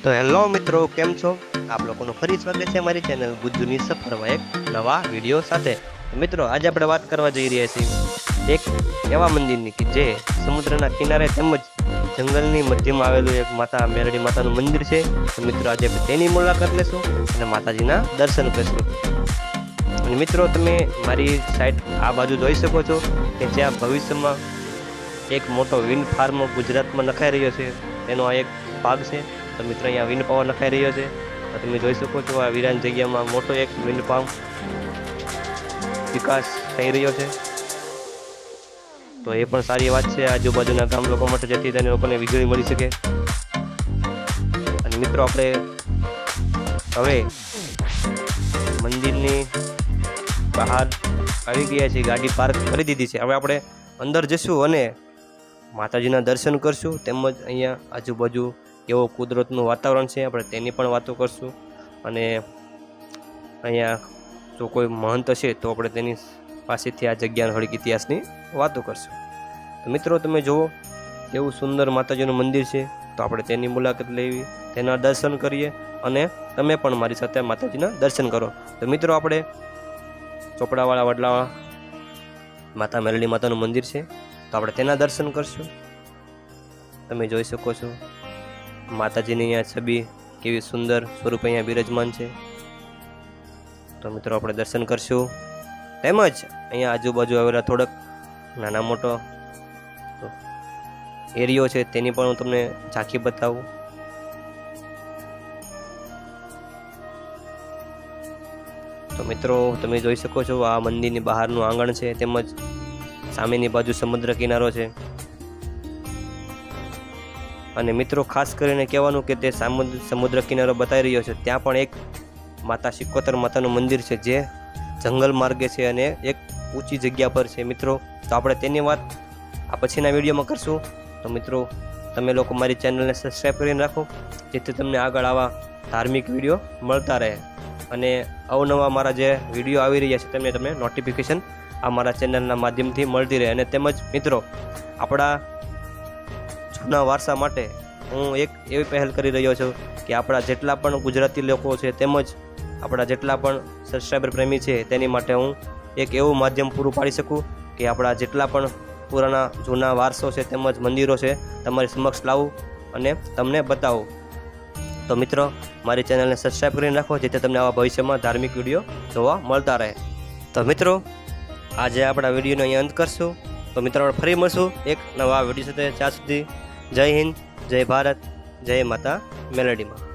તો હેલો મિત્રો, કેમ છો? આપ લોકોનું ફરી સ્વાગત છે અમારી ચેનલ ગુજ્જુની સફરમાં એક નવા વિડીયો સાથે. મિત્રો, આજે આપણે વાત કરવા જઈ રહ્યા છીએ એક એવા મંદિરની કે જે સમુદ્રના કિનારે તેમજ જંગલની મધ્યમાં આવેલું એક માતા મેલડી માતાનું મંદિર છે. તો મિત્રો, આજે આપણે તેની મુલાકાત લેશું અને માતાજીના દર્શન કરીશું. અને મિત્રો, તમે મારી સાઈડ આ બાજુ જોઈ શકો છો કે જ્યાં ભવિષ્યમાં એક મોટો વિન્ડ ફાર્મ ગુજરાતમાં નખાઈ રહ્યો છે, તેનો આ એક ભાગ છે. તો મિત્રો, અહીંયા વિન્ડ પાવર નખાઈ રહ્યો છે. તો તમે જોઈ શકો છો આ વિરાન જગ્યામાં મોટો એક વિન્ડ ફાર્મ વિકાસ થઈ રહ્યો છે. તો એ પણ સારી વાત છે આજુબાજુના ગામ લોકો માટે, જેથી તેને લોકોને વીજળી મળી શકે. અને મિત્રો, આપણે હવે મંદિરની બહાર આવી ગયા છીએ, ગાડી પાર્ક કરી દીધી છે. હવે આપણે અંદર જઈશું અને માતાજીના દર્શન કરશું, તેમજ અહીંયા આજુબાજુ કેવો કુદરતનું વાતાવરણ છે આપણે તેની પણ વાતો કરશું. અને અહીંયા જો કોઈ મહંત હશે તો આપણે તેની પાસેથી આ જગ્યાના થોડીક ઇતિહાસની વાતો કરશું. તો મિત્રો, તમે જુઓ કેવું સુંદર માતાજીનું મંદિર છે. તો આપણે તેની મુલાકાત લેવી, તેના દર્શન કરીએ અને તમે પણ મારી સાથે માતાજીના દર્શન કરો. તો મિત્રો, આપણે ચોપડાવાળા વડલા માતા મેલડી માતાનું મંદિર છે, તો આપણે તેના દર્શન કરશું. તમે જોઈ શકો છો માતાજીની અહીંયા છબી કેવી સુંદર સ્વરૂપ અહીંયા બિરાજમાન છે. તો મિત્રો, આપણે દર્શન કરશું. તેમજ અહીંયા આજુબાજુ આવેલા થોડોક નાના મોટો એરિયો છે તેની પણ હું તમને ઝાંખી બતાવું. તો મિત્રો, તમે જોઈ શકો છો આ મંદિરની બહારનું આંગણ છે, તેમજ સામેની બાજુ સમુદ્ર કિનારો છે. અને મિત્રો, ખાસ કરીને કહેવાનું કે તે સમુદ્ર કિનારો બતાવી રહ્યો છે, ત્યાં પણ એક માતા સિકોતર માતાનું મંદિર છે જે જંગલ માર્ગે છે અને એક ઊંચી જગ્યા પર છે. મિત્રો, તો આપણે તેની વાત આ પછીના વિડીયોમાં કરશું. તો મિત્રો, તમે લોકો મારી ચેનલને સબસ્ક્રાઈબ કરીને રાખો, જેથી તમને આગળ આવા ધાર્મિક વિડીયો મળતા રહે. અને અવનવા મારા જે વિડીયો આવી રહ્યા છે તેમને તમને નોટિફિકેશન આ મારા ચેનલના માધ્યમથી મળતી રહે. અને તેમજ મિત્રો, આપણા જૂના વારસા માટે હું એક એવી પહેલ કરી રહ્યો છું કે આપણા જેટલા પણ ગુજરાતી લોકો છે તેમજ આપણા જેટલા પણ સબસ્ક્રાઈબર પ્રેમી છે તેની માટે હું એક એવું માધ્યમ પૂરું પાડી શકું કે આપણા જેટલા પણ પુરાણા જૂના વારસો છે તેમજ મંદિરો છે તમારી સમક્ષ લાવું અને તમને બતાવું. તો મિત્રો, મારી ચેનલને સબસ્ક્રાઈબ કરીને રાખો, જેથી તમને આવા ભવિષ્યમાં ધાર્મિક વિડીયો જોવા મળતા રહે. તો મિત્રો, આજે આપણા વિડીયોનો અહીં અંત કરશું. તો મિત્રો, આપણે ફરી મળશું એક નવા વિડીયો સાથે. ત્યાં સુધી જય હિન્દ, જય ભારત, જય માતા મેલડીમાં.